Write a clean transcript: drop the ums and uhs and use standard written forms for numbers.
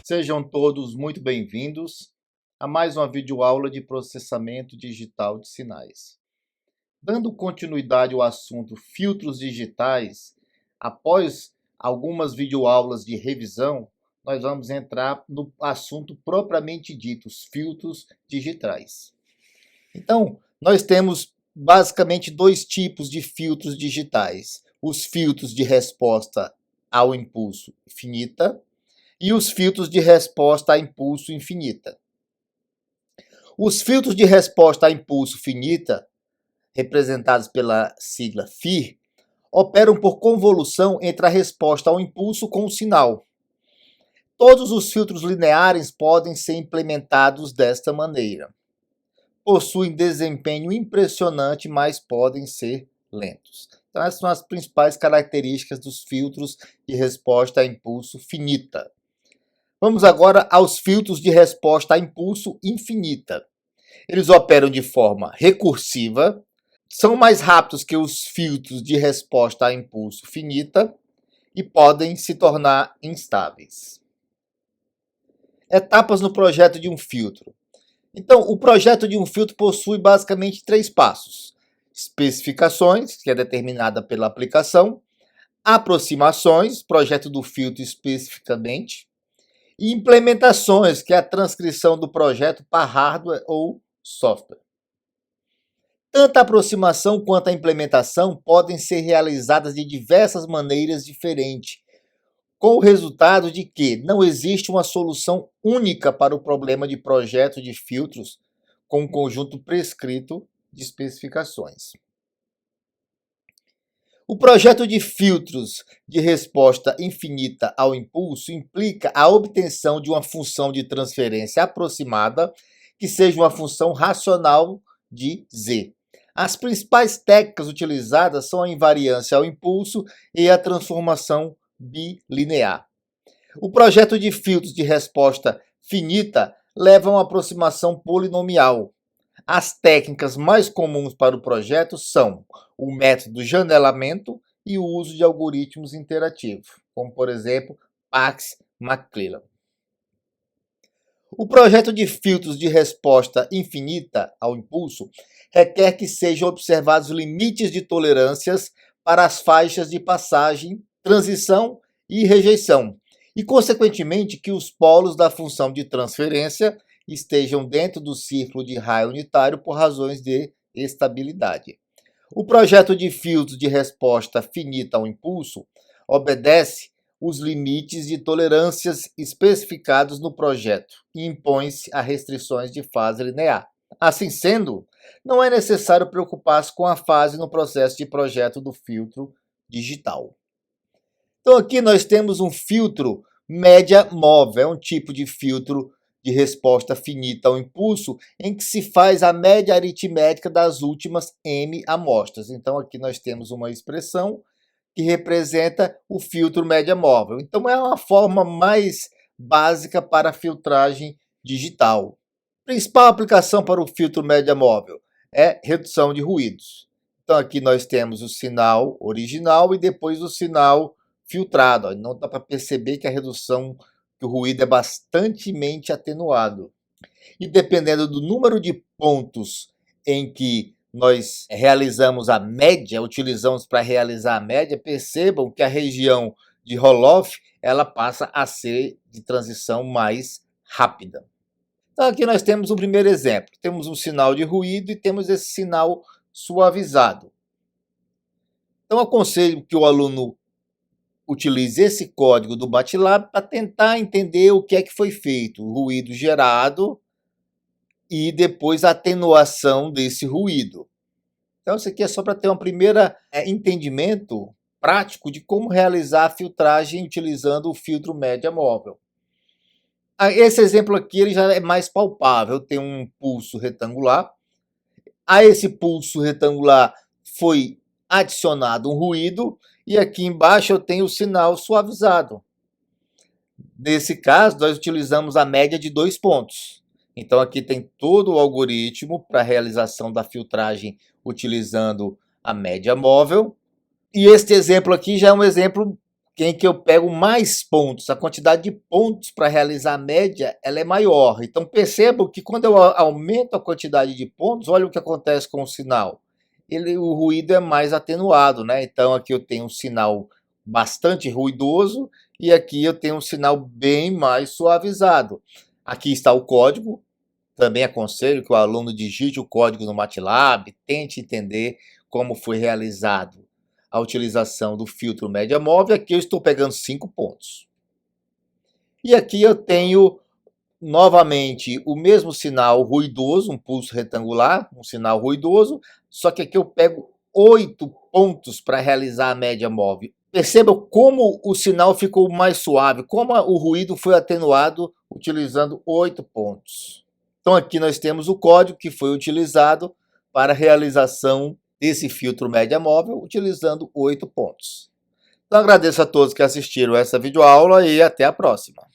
Sejam todos muito bem-vindos a mais uma videoaula de processamento digital de sinais. Dando continuidade ao assunto filtros digitais, após algumas videoaulas de revisão, nós vamos entrar no assunto propriamente dito, os filtros digitais. Então, nós temos basicamente dois tipos de filtros digitais: os filtros de resposta ao impulso finita e os filtros de resposta a impulso infinita. Os filtros de resposta a impulso finita, representados pela sigla FIR, operam por convolução entre a resposta ao impulso com o sinal. Todos os filtros lineares podem ser implementados desta maneira. Possuem desempenho impressionante, mas podem ser lentos. Então, essas são as principais características dos filtros de resposta a impulso finita. Vamos agora aos filtros de resposta a impulso infinita. Eles operam de forma recursiva, são mais rápidos que os filtros de resposta a impulso finita e podem se tornar instáveis. Etapas no projeto de um filtro. Então, o projeto de um filtro possui basicamente 3 passos: especificações, que é determinada pela aplicação; aproximações, projeto do filtro especificamente; e implementações, que é a transcrição do projeto para hardware ou software. Tanto a aproximação quanto a implementação podem ser realizadas de diversas maneiras diferentes, com o resultado de que não existe uma solução única para o problema de projeto de filtros com um conjunto prescrito de especificações. O projeto de filtros de resposta infinita ao impulso implica a obtenção de uma função de transferência aproximada que seja uma função racional de Z. As principais técnicas utilizadas são a invariância ao impulso e a transformação bilinear. O projeto de filtros de resposta finita leva a uma aproximação polinomial. As técnicas mais comuns para o projeto são o método janelamento e o uso de algoritmos interativos, como, por exemplo, Pax-McClellan. O projeto de filtros de resposta infinita ao impulso requer que sejam observados limites de tolerâncias para as faixas de passagem, transição e rejeição, e, consequentemente, que os polos da função de transferência estejam dentro do círculo de raio unitário por razões de estabilidade. O projeto de filtros de resposta finita ao impulso obedece os limites de tolerâncias especificados no projeto e impõe-se a restrições de fase linear. Assim sendo, não é necessário preocupar-se com a fase no processo de projeto do filtro digital. Então aqui nós temos um filtro média móvel, é um tipo de filtro de resposta finita ao impulso em que se faz a média aritmética das últimas m amostras. Então aqui nós temos uma expressão que representa o filtro média móvel. Então é uma forma mais básica para a filtragem digital. Principal aplicação para o filtro média móvel é redução de ruídos. Então aqui nós temos o sinal original e depois o sinal filtrado. Não dá para perceber que a redução que o ruído é bastante atenuado. E dependendo do número de pontos em que nós realizamos a média, utilizamos para realizar a média, percebam que a região de roll-off ela passa a ser de transição mais rápida. Então aqui nós temos um primeiro exemplo. Temos um sinal de ruído e temos esse sinal suavizado. Então aconselho que o aluno utilize esse código do MATLAB para tentar entender o que é que foi feito, o ruído gerado e depois a atenuação desse ruído. Então isso aqui é só para ter um primeiro entendimento prático de como realizar a filtragem utilizando o filtro média móvel. Esse exemplo aqui ele já é mais palpável, tem um pulso retangular. A esse pulso retangular foi adicionado um ruído e aqui embaixo eu tenho o sinal suavizado. Nesse caso, nós utilizamos a média de 2 pontos. Então aqui tem todo o algoritmo para a realização da filtragem utilizando a média móvel. E este exemplo aqui já é um exemplo em que eu pego mais pontos, a quantidade de pontos para realizar a média, ela é maior. Então percebo que quando eu aumento a quantidade de pontos, olha o que acontece com o sinal. O ruído é mais atenuado, né? Então aqui eu tenho um sinal bastante ruidoso e aqui eu tenho um sinal bem mais suavizado. Aqui está o código. Também aconselho que o aluno digite o código no MATLAB, tente entender como foi realizado a utilização do filtro média móvel. Aqui eu estou pegando 5 pontos. E aqui eu tenho novamente o mesmo sinal ruidoso, um pulso retangular, um sinal ruidoso, só que aqui eu pego 8 pontos para realizar a média móvel. Perceba como o sinal ficou mais suave, como o ruído foi atenuado utilizando 8 pontos. Então aqui nós temos o código que foi utilizado para a realização desse filtro média móvel, utilizando 8 pontos. Então agradeço a todos que assistiram essa videoaula e até a próxima.